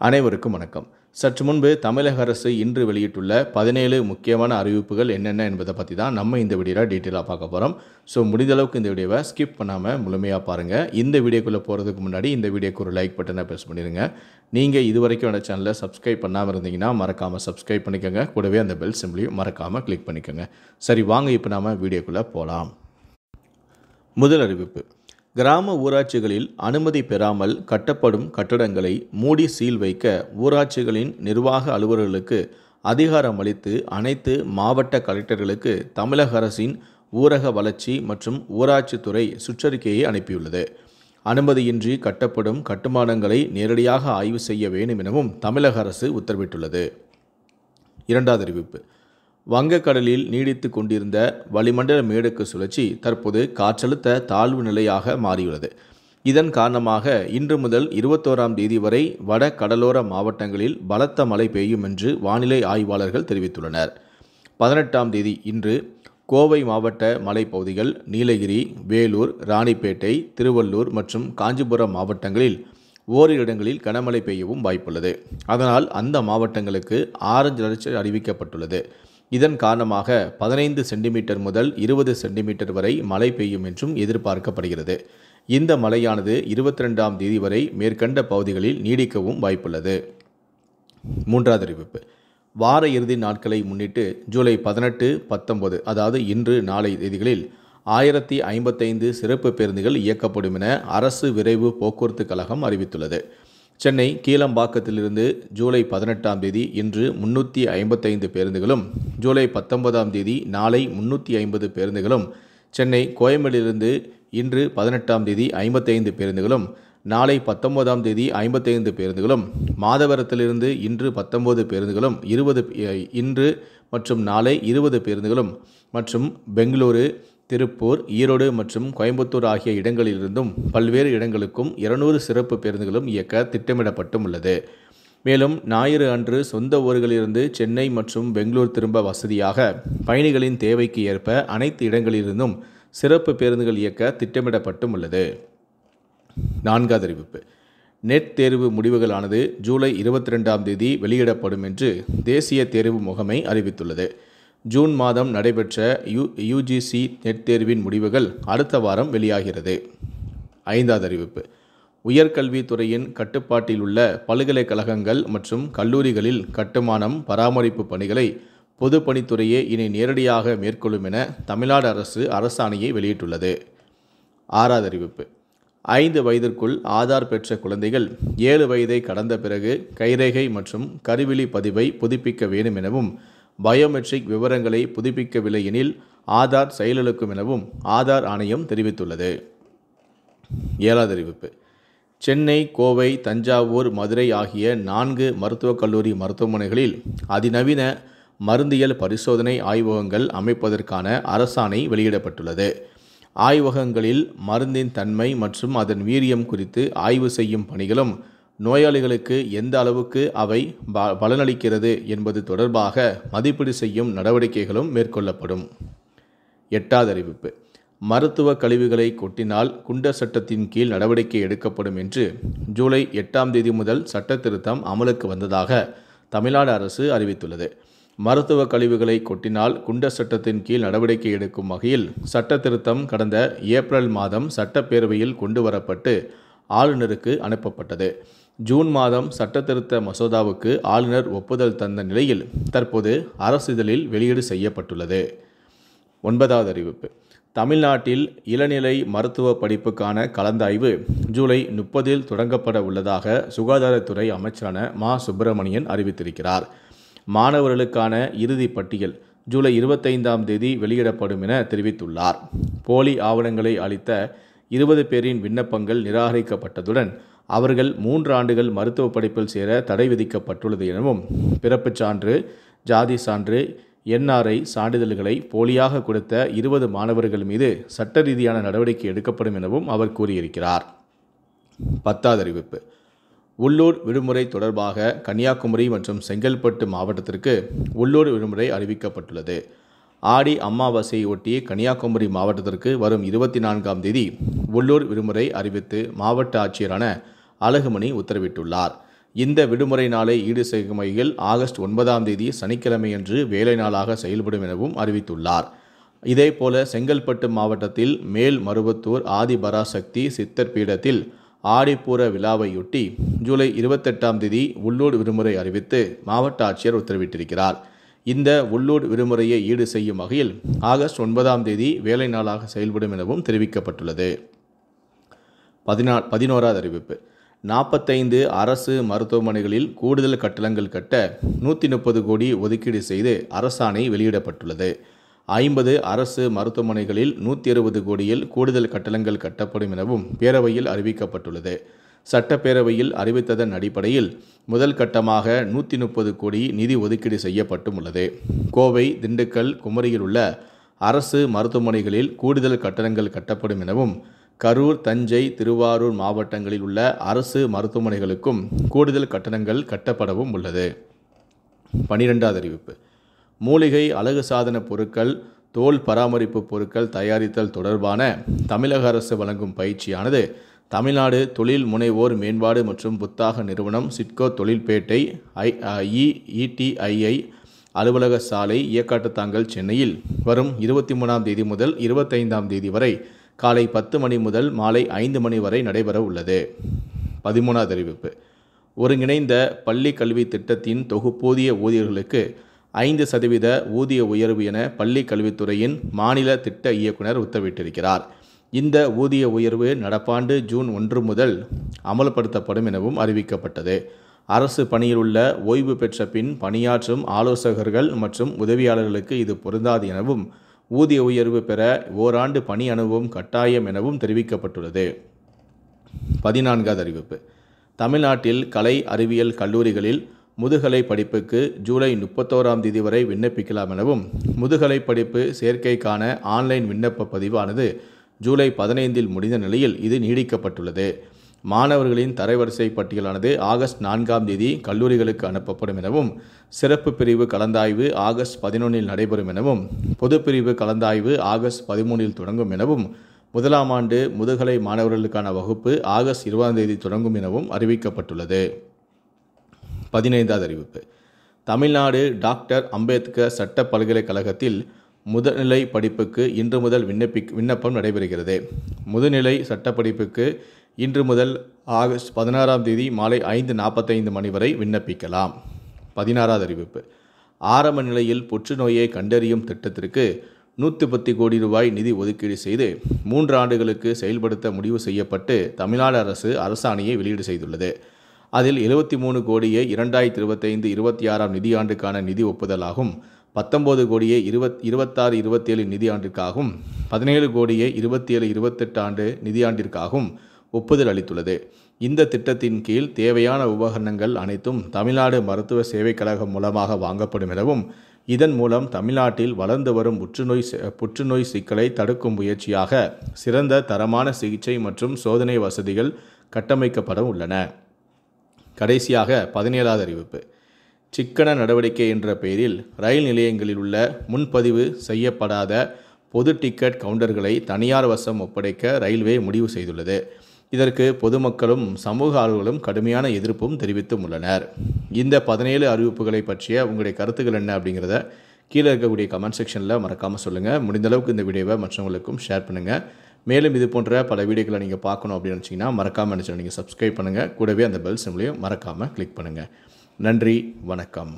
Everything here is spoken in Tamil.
அனைவருக்கும் வணக்கம். சற்று முன்பு தமிழக அரசு இன்று வெளியிட்டுள்ள 17 முக்கியமான அறிவிப்புகள் என்னென்ன என்பதை பற்றி தான் நம்ம இந்த வீடியோவில் டீட்டெயிலாக பார்க்க போகிறோம். ஸோ முடிந்த அளவுக்கு இந்த வீடியோவை ஸ்கிப் பண்ணாமல் முழுமையாக பாருங்கள். இந்த வீடியோக்குள்ளே போகிறதுக்கு முன்னாடி இந்த வீடியோக்கு ஒரு லைக் பட்டனை ப்ரெஸ் பண்ணிடுங்க. நீங்கள் இது வரைக்கும் என்னோட சேனலை சப்ஸ்கிரைப் பண்ணாமல் இருந்தீங்கன்னா மறக்காமல் சப்ஸ்கிரைப் பண்ணிக்கோங்க. கூடவே அந்த பெல் சிம்பிளையும் மறக்காமல் கிளிக் பண்ணிக்கோங்க. சரி, வாங்க இப்போ நாம் வீடியோக்குள்ளே போகலாம். முதல் அறிவிப்பு: கிராம ஊராட்சிகளில் அனுமதி பெறாமல் கட்டப்படும் கட்டடங்களை மூடி சீல் வைக்க ஊராட்சிகளின் நிர்வாக அலுவலர்களுக்கு அதிகாரம் அளித்து அனைத்து மாவட்ட கலெக்டர்களுக்கு தமிழக அரசின் ஊரக வளர்ச்சி மற்றும் ஊராட்சித்துறை சுற்றறிக்கையை அனுப்பியுள்ளது. அனுமதியின்றி கட்டப்படும் கட்டுமானங்களை நேரடியாக ஆய்வு செய்ய வேண்டும் எனவும் தமிழக அரசு உத்தரவிட்டுள்ளது. இரண்டாவது அறிவிப்பு: வங்கக்கடலில் நீடித்து கொண்டிருந்த வளிமண்டல மேலடுக்கு சுழற்சி தற்போது காற்றழுத்த தாழ்வு நிலையாக மாறியுள்ளது. இதன் காரணமாக இன்று முதல் 21ஆம் தேதி வரை வட கடலோர மாவட்டங்களில் பலத்த மழை பெய்யும் என்று வானிலை ஆய்வாளர்கள் தெரிவித்துள்ளனர். 18ஆம் தேதி இன்று கோவை மாவட்ட மலைப்பகுதிகள், நீலகிரி, வேலூர், ராணிப்பேட்டை, திருவள்ளூர் மற்றும் காஞ்சிபுரம் மாவட்டங்களில் ஓரிரு இடங்களில் கனமழை பெய்யவும் வாய்ப்புள்ளது. அதனால் அந்த மாவட்டங்களுக்கு ஆரஞ்சு அலர்ட் அறிவிக்கப்பட்டுள்ளது. இதன் காரணமாக 15 சென்டிமீட்டர் முதல் 20 சென்டிமீட்டர் வரை மழை பெய்யும் என்றும் எதிர்பார்க்கப்படுகிறது. இந்த மழையானது 22ஆம் தேதி வரை மேற்கண்ட பகுதிகளில் நீடிக்கவும் வாய்ப்புள்ளது. மூன்றாவது அறிவிப்பு: வார இறுதி நாட்களை முன்னிட்டு ஜூலை 18, 19 அதாவது இன்று நாளை தேதிகளில் 1055 சிறப்பு பேருந்துகள் இயக்கப்படும் என அரசு விரைவு போக்குவரத்து கழகம் அறிவித்துள்ளது. சென்னை கீழம்பாக்கத்திலிருந்து ஜூலை 18ஆம் தேதி இன்று 355 பேருந்துகளும், ஜூலை 19ஆம் தேதி நாளை 350 பேருந்துகளும், சென்னை கோயம்பேடிலிருந்து இன்று 18ஆம் தேதி 55 பேருந்துகளும், நாளை 19ஆம் தேதி 55 பேருந்துகளும், மாதவரத்திலிருந்து இன்று 19 பேருந்துகளும், இன்று மற்றும் நாளை 20 பேருந்துகளும் மற்றும் பெங்களூரு, திருப்பூர், ஈரோடு மற்றும் கோயம்புத்தூர் ஆகிய இடங்களிலிருந்தும் பல்வேறு இடங்களுக்கும் 200 சிறப்பு பேருந்துகளும் இயக்க திட்டமிடப்பட்டும் உள்ளது. மேலும் ஞாயிறு அன்று சொந்த ஊர்களிலிருந்து சென்னை மற்றும் பெங்களூர் திரும்ப வசதியாக பயணிகளின் தேவைக்கு ஏற்ப அனைத்து இடங்களிலிருந்தும் சிறப்பு பேருந்துகள் இயக்க திட்டமிடப்பட்டும் உள்ளது. நான்காவது அறிவிப்பு: நெட் தேர்வு முடிவுகளானது ஜூலை 22ஆம் தேதி வெளியிடப்படும் என்று தேசிய தேர்வு முகமை அறிவித்துள்ளது. ஜூன் மாதம் நடைபெற்ற யுஜிசி நெட் தேர்வின் முடிவுகள் அடுத்த வாரம் வெளியாகிறது. ஐந்தாவது அறிவிப்பு: உயர்கல்வித்துறையின் கட்டுப்பாட்டில் உள்ள பல்கலைக்கழகங்கள் மற்றும் கல்லூரிகளில் கட்டுமானம், பராமரிப்பு பணிகளை பொதுப்பணித்துறையே இனி நேரடியாக மேற்கொள்ளும் என தமிழ்நாடு அரசு அரசாணையை வெளியிட்டுள்ளது. ஆறாவது அறிவிப்பு: 5 வயதிற்குள் ஆதார் பெற்ற குழந்தைகள் 7 வயதை கடந்த பிறகு கைரேகை மற்றும் கருவிழி பதிவை புதுப்பிக்க வேண்டும் எனவும், பயோமெட்ரிக் விவரங்களை புதுப்பிக்கவில்லை எனில் ஆதார் செயலிழக்கும் எனவும் ஆதார் ஆணையம் தெரிவித்துள்ளது. ஏழாவது அறிவிப்பு: சென்னை, கோவை, தஞ்சாவூர், மதுரை ஆகிய 4 மருத்துவக் கல்லூரி மருத்துவமனைகளில் அதிநவீன மருந்தியல் பரிசோதனை ஆய்வகங்கள் அமைப்பதற்கான அரசாணை வெளியிடப்பட்டுள்ளது. ஆய்வகங்களில் மருந்தின் தன்மை மற்றும் அதன் வீரியம் குறித்து ஆய்வு செய்யும் பணிகளும், நோயாளிகளுக்கு எந்த அளவுக்கு அவை பலனளிக்கிறது என்பது தொடர்பாக மதிப்பீடு செய்யும் நடவடிக்கைகளும் மேற்கொள்ளப்படும். எட்டாவது அறிவிப்பு: மருத்துவ கழிவுகளை கொட்டினால் குண்டர் சட்டத்தின் கீழ் நடவடிக்கை எடுக்கப்படும் என்று ஜூலை 8ஆம் தேதி முதல் சட்ட திருத்தம் அமலுக்கு வந்ததாக தமிழ்நாடு அரசு அறிவித்துள்ளது. மருத்துவ கழிவுகளை கொட்டினால் குண்டர் சட்டத்தின் கீழ் நடவடிக்கை எடுக்கும் வகையில் சட்ட திருத்தம் கடந்த ஏப்ரல் மாதம் சட்டப்பேரவையில் கொண்டு வரப்பட்டு ஆளுநருக்கு அனுப்பப்பட்டது. ஜூன் மாதம் சட்டத்திருத்த மசோதாவுக்கு ஆளுநர் ஒப்புதல் தந்த நிலையில் தற்போது அரசிதழில் வெளியீடு செய்யப்பட்டுள்ளது. ஒன்பதாவது அறிவிப்பு: தமிழ்நாட்டில் இளநிலை மருத்துவ படிப்புக்கான கலந்தாய்வு ஜூலை 30இல் தொடங்கப்பட உள்ளதாக சுகாதாரத்துறை அமைச்சரான மா. சுப்பிரமணியன் அறிவித்திருக்கிறார். மாணவர்களுக்கான இறுதி பட்டியல் ஜூலை 25ஆம் தேதி வெளியிடப்படும் என தெரிவித்துள்ளார். போலி ஆவணங்களை அளித்த 20 பேரின் விண்ணப்பங்கள் நிராகரிக்கப்பட்டதுடன் அவர்கள் 3 ஆண்டுகள் மருத்துவ படிப்பில் சேர தடை விதிக்கப்பட்டுள்ளது எனவும், பிறப்புச் சான்று, ஜாதி சான்று, NRI சான்றிதழ்களை போலியாக கொடுத்த 20 மாணவர்கள் மீது சட்ட ரீதியான நடவடிக்கை எடுக்கப்படும் எனவும் அவர் கூறியிருக்கிறார். 10வது அறிவிப்பு: உள்ளூர் விடுமுறை தொடர்பாக கன்னியாகுமரி மற்றும் செங்கல்பட்டு மாவட்டத்திற்கு உள்ளூர் விடுமுறை அறிவிக்கப்பட்டுள்ளது. ஆடி அமாவாசையை ஒட்டி கன்னியாகுமரி மாவட்டத்திற்கு வரும் 24ஆம் தேதி உள்ளூர் விடுமுறை அறிவித்து மாவட்ட ஆட்சியரான அழகுமணி உத்தரவிட்டுள்ளார். இந்த விடுமுறை நாளை ஈடு செய்யும் வகையில் ஆகஸ்ட் 9ஆம் தேதி சனிக்கிழமையன்று வேலை நாளாக செயல்படும் எனவும் அறிவித்துள்ளார். இதேபோல செங்கல்பட்டு மாவட்டத்தில் மேல் மருவத்தூர் ஆதிபராசக்தி சித்தர் பீடத்தில் ஆடிப்பூர விழாவையொட்டி ஜூலை 28ஆம் தேதி உள்ளூர் விடுமுறை அறிவித்து மாவட்ட ஆட்சியர் உத்தரவிட்டிருக்கிறார். இந்த உள்ளூர் விடுமுறையை ஈடு செய்யும் வகையில் ஆகஸ்ட் 9ஆம் தேதி வேலை நாளாக செயல்படும் எனவும் தெரிவிக்கப்பட்டுள்ளது. 11வது அறிவிப்பு. 45 அரசு மருத்துவமனைகளில் கூடுதல் கட்டடங்கள் கட்ட 130 கோடி ஒதுக்கீடு செய்து அரசாணை வெளியிடப்பட்டுள்ளது. 50 அரசு மருத்துவமனைகளில் 160 கோடியில் கூடுதல் கட்டடங்கள் கட்டப்படும் எனவும் பேரவையில் அறிவிக்கப்பட்டுள்ளது. சட்டப்பேரவையில் அறிவித்ததன் அடிப்படையில் முதல் கட்டமாக 130 கோடி நிதி ஒதுக்கீடு செய்யப்பட்டும் உள்ளது. கோவை, திண்டுக்கல், குமரியில் உள்ள அரசு மருத்துவமனைகளில் கூடுதல் கட்டடங்கள் கட்டப்படும் எனவும் கரூர், தஞ்சை, திருவாரூர் மாவட்டங்களில் உள்ள அரசு மருத்துவமனைகளுக்கும் கூடுதல் கட்டடங்கள் கட்டப்படவும் உள்ளது. 12வது அறிவிப்பு. மூலிகை அழகு சாதன பொருட்கள், தோல் பராமரிப்பு பொருட்கள் தயாரித்தல் தொடர்பான தமிழக அரசு வழங்கும் பயிற்சியானது தமிழ்நாடு தொழில் முனைவோர் மேம்பாடு மற்றும் புத்தாக்க நிறுவனம் சிட்கோ தொழில்பேட்டை ETII அலுவலக சாலை இயக்காட்டுத்தாங்கல் சென்னையில் வரும் 23ஆம் தேதி முதல் 25ஆம் தேதி வரை காலை 10 மணி முதல் மாலை 5 மணி வரை நடைபெற உள்ளது. 13வது அறிவிப்பு. ஒருங்கிணைந்த பள்ளி கல்வி திட்டத்தின் தொகுப்பூதிய ஊழியர்களுக்கு 5% ஊதிய உயர்வு என பள்ளி கல்வித்துறையின் மாநில திட்ட இயக்குனர் உத்தரவிட்டிருக்கிறார். இந்த ஊதிய உயர்வு நடப்பாண்டு ஜூன் 1 முதல் அமல்படுத்தப்படும் எனவும் அறிவிக்கப்பட்டது. அரசு பணியில் உள்ள ஓய்வு பெற்ற பின் பணியாற்றும் ஆலோசகர்கள் மற்றும் உதவியாளர்களுக்கு இது பொருந்தாது எனவும் ஊதிய உயர்வு பெற ஓராண்டு பணி அனுபவம் கட்டாயம் எனவும் தெரிவிக்கப்பட்டுள்ளது. 14வது அறிவிப்பு. தமிழ்நாட்டில் கலை அறிவியல் கல்லூரிகளில் முதுகலை படிப்புக்கு ஜூலை 31ஆம் தேதி வரை விண்ணப்பிக்கலாம் எனவும் முதுகலை படிப்பு சேர்க்கைக்கான ஆன்லைன் விண்ணப்ப பதிவானது ஜூலை 15இல் முடிந்த நிலையில் இது நீடிக்கப்பட்டுள்ளது. மாணவர்களின் தரவரிசை பட்டியலானது ஆகஸ்ட் 4ஆம் தேதி கல்லூரிகளுக்கு அனுப்பப்படும் எனவும் சிறப்பு பிரிவு கலந்தாய்வு ஆகஸ்ட் 11இல் நடைபெறும் எனவும் பொதுப்பிரிவு கலந்தாய்வு ஆகஸ்ட் 13இல் தொடங்கும் எனவும் முதலாம் ஆண்டு முதுகலை மாணவர்களுக்கான வகுப்பு ஆகஸ்ட் 20ஆம் தேதி தொடங்கும் எனவும் அறிவிக்கப்பட்டுள்ளது. 15வது அறிவிப்பு. தமிழ்நாடு டாக்டர் அம்பேத்கர் சட்ட பல்கலைக்கழகத்தில் முதுநிலை படிப்புக்கு இன்று முதல் விண்ணப்பம் நடைபெறுகிறது. முதுநிலை சட்டப்படிப்புக்கு இன்று முதல் ஆகஸ்ட் 16ஆம் தேதி மாலை 5:45 மணி வரை விண்ணப்பிக்கலாம். 16வது அறிவிப்பு. ஆரம்ப நிலையில் புற்றுநோயை கண்டறியும் திட்டத்திற்கு 110 கோடி ரூபாய் நிதி ஒதுக்கீடு செய்து 3 ஆண்டுகளுக்கு செயல்படுத்த முடிவு செய்யப்பட்டு தமிழ்நாடு அரசு அரசாணையை வெளியீடு செய்துள்ளது. அதில் 73 கோடியே 2025-26ஆம் நிதியாண்டுக்கான நிதி ஒப்புதலாகும், 19 கோடியே 26-27 நிதியாண்டிற்காகவும் 17 கோடியே 27-28 ஆண்டு நிதியாண்டிற்காகவும் ஒப்புதல் அளித்துள்ளது. இந்த திட்டத்தின் கீழ் தேவையான உபகரணங்கள் அனைத்தும் தமிழ்நாடு மருத்துவ சேவைக் கழகம் மூலமாக வாங்கப்படும் எனவும் இதன் மூலம் தமிழ்நாட்டில் வளர்ந்து வரும் புற்றுநோய் சிக்கலை தடுக்கும் முயற்சியாக சிறந்த தரமான சிகிச்சை மற்றும் சோதனை வசதிகள் கட்டமைக்கப்பட உள்ளன. கடைசியாக 17வது அறிவிப்பு. சிக்கன நடவடிக்கை என்ற பெயரில் ரயில் நிலையங்களில் உள்ள முன்பதிவு செய்யப்படாத பொது டிக்கெட் கவுண்டர்களை தனியார் வசம் ஒப்படைக்க ரயில்வே முடிவு செய்துள்ளது. இதற்கு பொதுமக்களும் சமூக ஆர்வலர்களும் கடுமையான எதிர்ப்பும் தெரிவித்தும் உள்ளனர். இந்த 17 அறிவிப்புகளை பற்றிய உங்களுடைய கருத்துக்கள் என்ன அப்படிங்கிறத கீழே இருக்கக்கூடிய கமெண்ட் செக்ஷனில் மறக்காமல் சொல்லுங்கள். முடிந்த அளவுக்கு இந்த வீடியோவை மற்றவங்களுக்கும் ஷேர் பண்ணுங்கள். மேலும் இது போன்ற பல வீடியோக்களை நீங்கள் பார்க்கணும் அப்படின்னு நினச்சிங்கன்னா மறக்காமல் நினச்சி நீங்கள் சப்ஸ்கிரைப் பண்ணுங்கள். கூடவே அந்த பெல் சிம்லையும் மறக்காமல் கிளிக் பண்ணுங்கள். நன்றி, வணக்கம்.